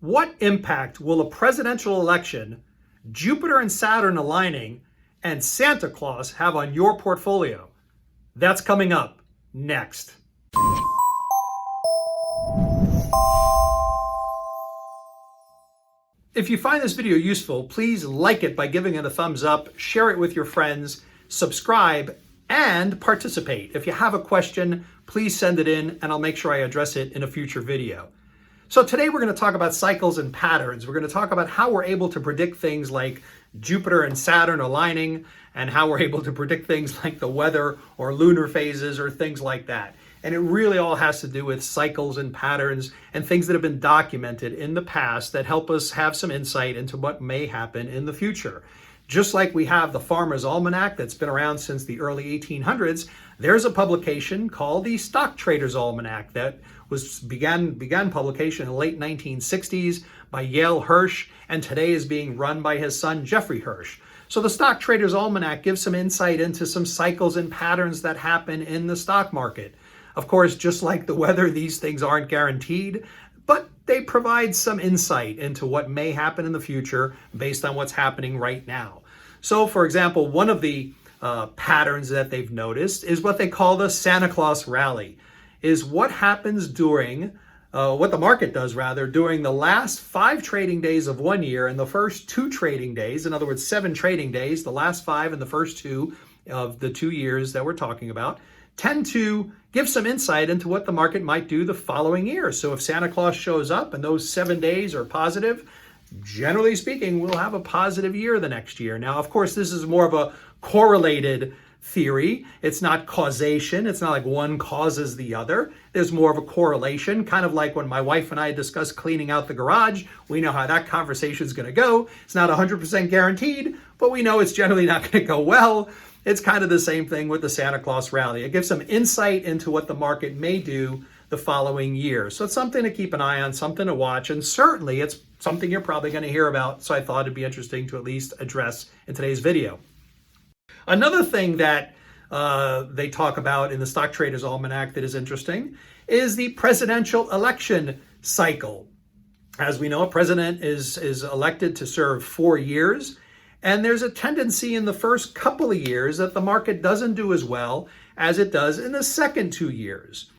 What impact will a presidential election, Jupiter and Saturn aligning, and Santa Claus have on your portfolio? That's coming up next. If you find this video useful, please like it by giving it a thumbs up, share it with your friends, subscribe, and participate. If you have a question, please send it in and I'll make sure I address it in a future video. So today we're going to talk about cycles and patterns. We're going to talk about how we're able to predict things like Jupiter and Saturn aligning, and how we're able to predict things like the weather or lunar phases or things like that. And it really all has to do with cycles and patterns and things that have been documented in the past that help us have some insight into what may happen in the future. Just like we have the Farmer's Almanac that's been around since the early 1800s, there's a publication called the Stock Trader's Almanac that began publication in the late 1960s by Yale Hirsch, and today is being run by his son Jeffrey Hirsch. So the Stock Trader's Almanac gives some insight into some cycles and patterns that happen in the stock market. Of course, just like the weather, these things aren't guaranteed, but they provide some insight into what may happen in the future based on what's happening right now. So, for example, one of the patterns that they've noticed is what they call the Santa Claus rally, is what happens during, what the market does rather, during the last 5 trading days of 1 year and the first 2 trading days, in other words, 7 trading days, the last 5 and the first 2 of the 2 years that we're talking about, tend to give some insight into what the market might do the following year. So if Santa Claus shows up and those 7 days are positive, generally speaking, we'll have a positive year the next year. Now, of course, this is more of a correlated theory. It's not causation. It's not like one causes the other. There's more of a correlation, kind of like when my wife and I discuss cleaning out the garage. We know how that conversation is going to go. It's not 100% guaranteed, but we know it's generally not going to go well. It's kind of the same thing with the Santa Claus rally. It gives some insight into what the market may do the following year. So it's something to keep an eye on, something to watch, and certainly it's something you're probably going to hear about, so I thought it'd be interesting to at least address in today's video. Another thing that they talk about in the Stock Trader's Almanac that is interesting is the presidential election cycle. As we know, a president is elected to serve 4 years, and there's a tendency in the first couple of years that the market doesn't do as well as it does in the second 2 years.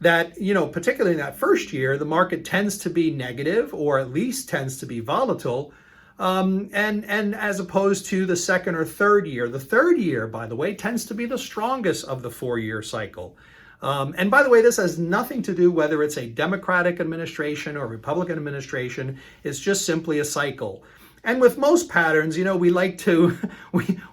That, particularly in that first year, the market tends to be negative, or at least tends to be volatile, and as opposed to the second or third year. The third year, by the way, tends to be the strongest of the 4-year cycle. And by the way, this has nothing to do whether it's a Democratic administration or Republican administration. It's just simply a cycle. And with most patterns, we like to,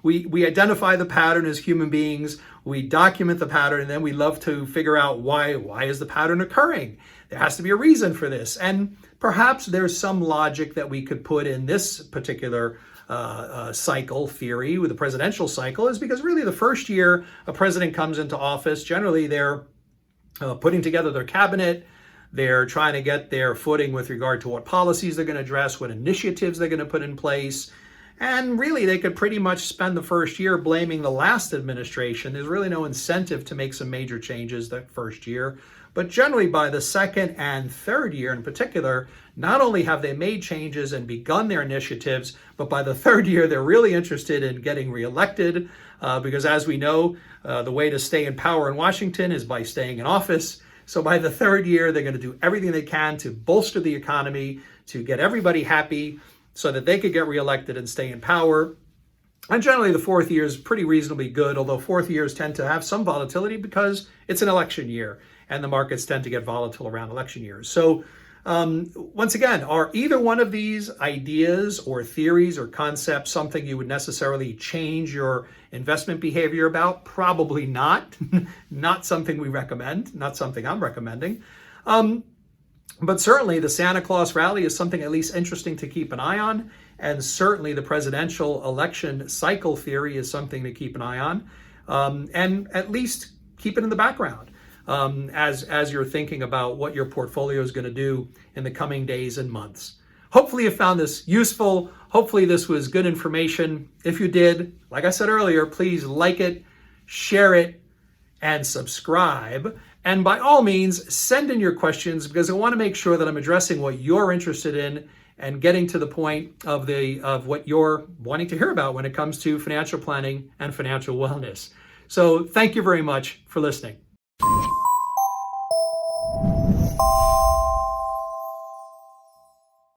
we identify the pattern as human beings, we document the pattern, and then we love to figure out why is the pattern occurring? There has to be a reason for this. And perhaps there's some logic that we could put in this particular cycle theory with the presidential cycle, is because really the first year a president comes into office, generally they're putting together their cabinet. They're trying to get their footing with regard to what policies they're going to address, what initiatives they're going to put in place. And really, they could pretty much spend the first year blaming the last administration. There's really no incentive to make some major changes that first year. But generally, by the second and third year in particular, not only have they made changes and begun their initiatives, but by the third year, they're really interested in getting reelected. Because as we know, the way to stay in power in Washington is by staying in office. So by the third year, they're going to do everything they can to bolster the economy, to get everybody happy so that they could get reelected and stay in power. And generally, the fourth year is pretty reasonably good, although fourth years tend to have some volatility because it's an election year, and the markets tend to get volatile around election years. So once again, are either one of these ideas or theories or concepts something you would necessarily change your investment behavior about? Probably not. Not something we recommend, not something I'm recommending. But certainly the Santa Claus rally is something at least interesting to keep an eye on. And certainly the presidential election cycle theory is something to keep an eye on. And at least keep it in the background. As you're thinking about what your portfolio is going to do in the coming days and months. Hopefully you found this useful. Hopefully this was good information. If you did, like I said earlier, please like it, share it, and subscribe. And by all means, send in your questions because I want to make sure that I'm addressing what you're interested in and getting to the point of what you're wanting to hear about when it comes to financial planning and financial wellness. So thank you very much for listening.